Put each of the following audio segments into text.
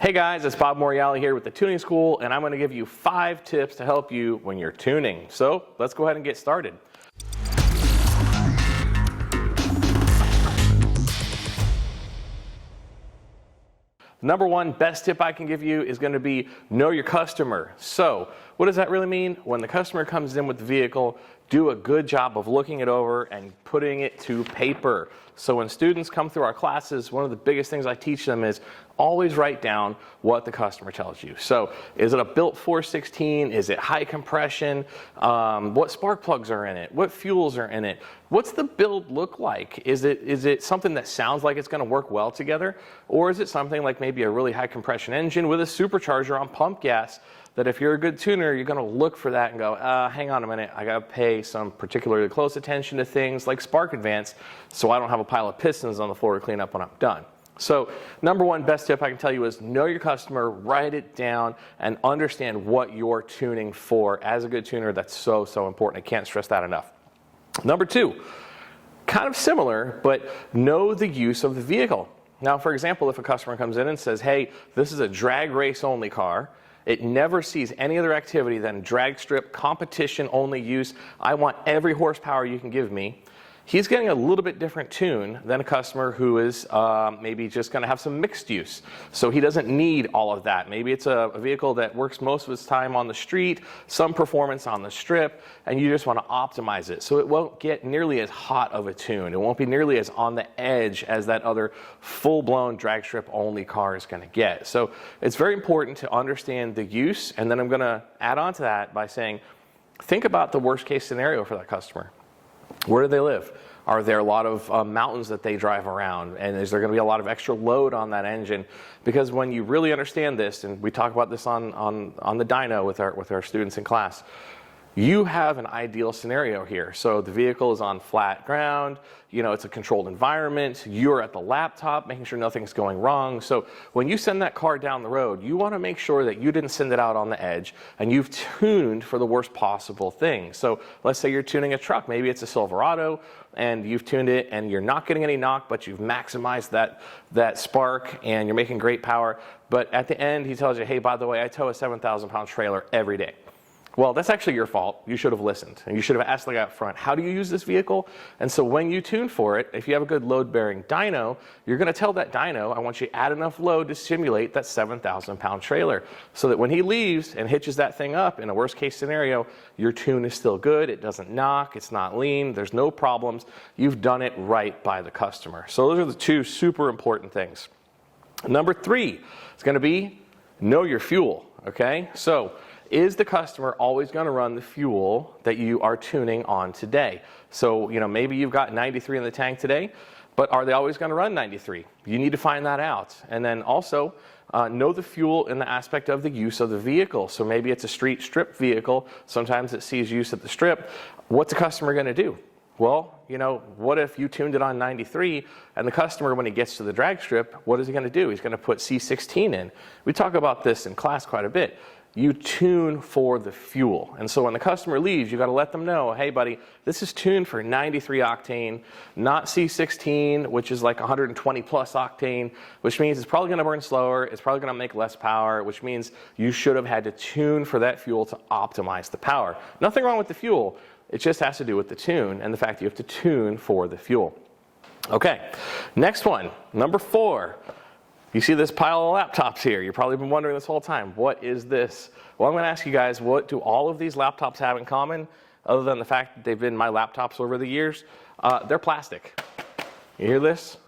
Hey guys, it's Bob Moriali here with the Tuning School, and I'm going to give you 5 tips to help you when you're tuning. So let's go ahead and get started. Number one best tip I can give you is going to be know your customer. So what does that really mean? When the customer comes in with the vehicle, do a good job of looking it over and putting it to paper. So when students come through our classes, one of the biggest things I teach them is always write down what the customer tells you. So is it a built 416? Is it high compression? What spark plugs are in it? What fuels are in it? What's the build look like? Is it something that sounds like it's going to work well together? Or is it something like maybe a really high compression engine with a supercharger on pump gas that if you're a good tuner, you're going to look for that and go, hang on a minute, I got to pay some particularly close attention to things like spark advance so I don't have a pile of pistons on the floor to clean up when I'm done. So number one best tip I can tell you is know your customer, write it down, and understand what you're tuning for. As a good tuner, that's so important. I can't stress that enough. Number two, kind of similar, but know the use of the vehicle. Now, for example, if a customer comes in and says, hey, this is a drag race only car, it never sees any other activity than drag strip, competition only use, I want every horsepower you can give me. He's getting a little bit different tune than a customer who is maybe just going to have some mixed use. So he doesn't need all of that. Maybe it's a vehicle that works most of its time on the street, some performance on the strip, and you just want to optimize it. So it won't get nearly as hot of a tune. It won't be nearly as on the edge as that other full-blown drag strip only car is going to get. So it's very important to understand the use, and then I'm going to add on to that by saying, think about the worst case scenario for that customer. Where do they live? Are there a lot of mountains that they drive around? And is there going to be a lot of extra load on that engine? Because when you really understand this, and we talk about this on the dyno with our students in class, you have an ideal scenario here. So the vehicle is on flat ground, it's a controlled environment, you're at the laptop making sure nothing's going wrong. So when you send that car down the road, you want to make sure that you didn't send it out on the edge and you've tuned for the worst possible thing. So let's say you're tuning a truck, maybe it's a Silverado, and you've tuned it and you're not getting any knock, but you've maximized that spark and you're making great power. But at the end, he tells you, hey, by the way, I tow a 7,000-pound trailer every day. Well, that's actually your fault. You should have listened. And you should have asked the guy up front, how do you use this vehicle? And so when you tune for it, if you have a good load-bearing dyno, you're going to tell that dyno, I want you to add enough load to simulate that 7,000-pound trailer so that when he leaves and hitches that thing up, in a worst-case scenario, your tune is still good. It doesn't knock. It's not lean. There's no problems. You've done it right by the customer. So those are the 2 super important things. Number 3 is going to be know your fuel, okay? So is the customer always going to run the fuel that you are tuning on today? So, maybe you've got 93 in the tank today, but are they always going to run 93? You need to find that out. And then also, know the fuel in the aspect of the use of the vehicle. So maybe it's a street strip vehicle. Sometimes it sees use at the strip. What's the customer going to do? Well, what if you tuned it on 93 and the customer, when he gets to the drag strip, what is he going to do? He's going to put C16 in. We talk about this in class quite a bit. You tune for the fuel. And so when the customer leaves, you got to let them know, hey buddy, this is tuned for 93 octane, not C16, which is like 120 plus octane, which means it's probably going to burn slower, it's probably going to make less power, which means you should have had to tune for that fuel to optimize the power. Nothing wrong with the fuel, it just has to do with the tune and the fact that you have to tune for the fuel. Okay, next one, number 4. You see this pile of laptops here. You've probably been wondering this whole time, what is this? Well, I'm going to ask you guys, what do all of these laptops have in common, other than the fact that they've been my laptops over the years? They're plastic. You hear this?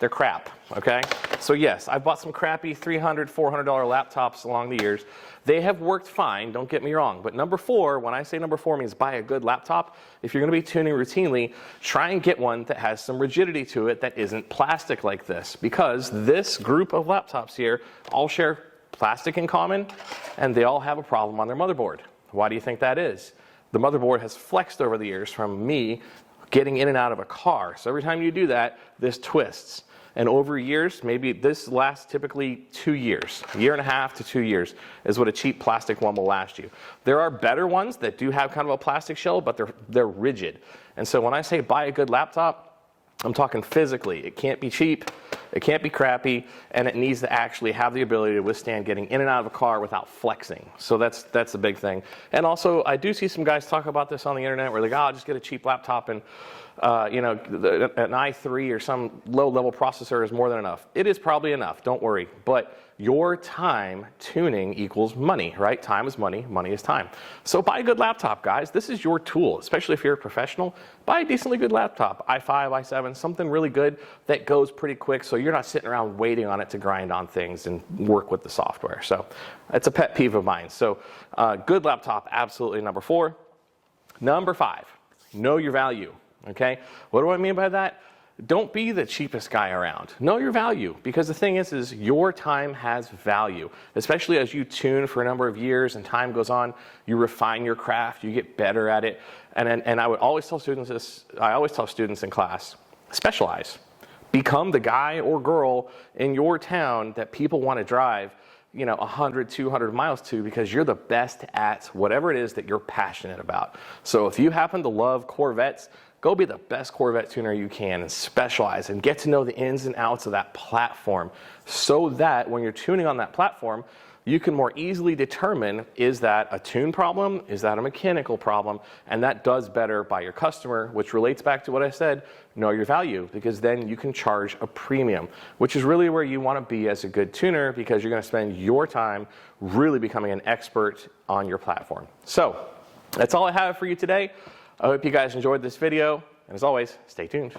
They're crap, okay? So yes, I've bought some crappy $300, $400 laptops along the years. They have worked fine, don't get me wrong. But number 4, when I say number 4 means buy a good laptop, if you're going to be tuning routinely, try and get one that has some rigidity to it that isn't plastic like this. Because this group of laptops here all share plastic in common, and they all have a problem on their motherboard. Why do you think that is? The motherboard has flexed over the years from me getting in and out of a car. So every time you do that, this twists. And over years, maybe this lasts typically 2 years, a year and a half to 2 years is what a cheap plastic one will last you. There are better ones that do have kind of a plastic shell, but they're rigid. And so when I say buy a good laptop, I'm talking physically. It can't be cheap, it can't be crappy, and it needs to actually have the ability to withstand getting in and out of a car without flexing. So that's a big thing. And also, I do see some guys talk about this on the internet where they go, oh, I'll just get a cheap laptop and an i3 or some low-level processor is more than enough. It is probably enough, don't worry. But your time tuning equals money, right? Time is money, money is time. So buy a good laptop, guys. This is your tool, especially if you're a professional. Buy a decently good laptop, i5, i7, something really good that goes pretty quick so you're not sitting around waiting on it to grind on things and work with the software. So it's a pet peeve of mine. So good laptop, absolutely number 4. Number 5, know your value, okay? What do I mean by that? Don't be the cheapest guy around. Know your value, because the thing is your time has value, especially as you tune for a number of years and time goes on, you refine your craft, you get better at it. And I would always tell students this, I always tell students in class, specialize. Become the guy or girl in your town that people want to drive 100, 200 miles to, because you're the best at whatever it is that you're passionate about. So if you happen to love Corvettes, go be the best Corvette tuner you can and specialize and get to know the ins and outs of that platform so that when you're tuning on that platform, you can more easily determine, is that a tune problem? Is that a mechanical problem? And that does better by your customer, which relates back to what I said, know your value, because then you can charge a premium, which is really where you want to be as a good tuner, because you're going to spend your time really becoming an expert on your platform. So that's all I have for you today. I hope you guys enjoyed this video, and as always, stay tuned.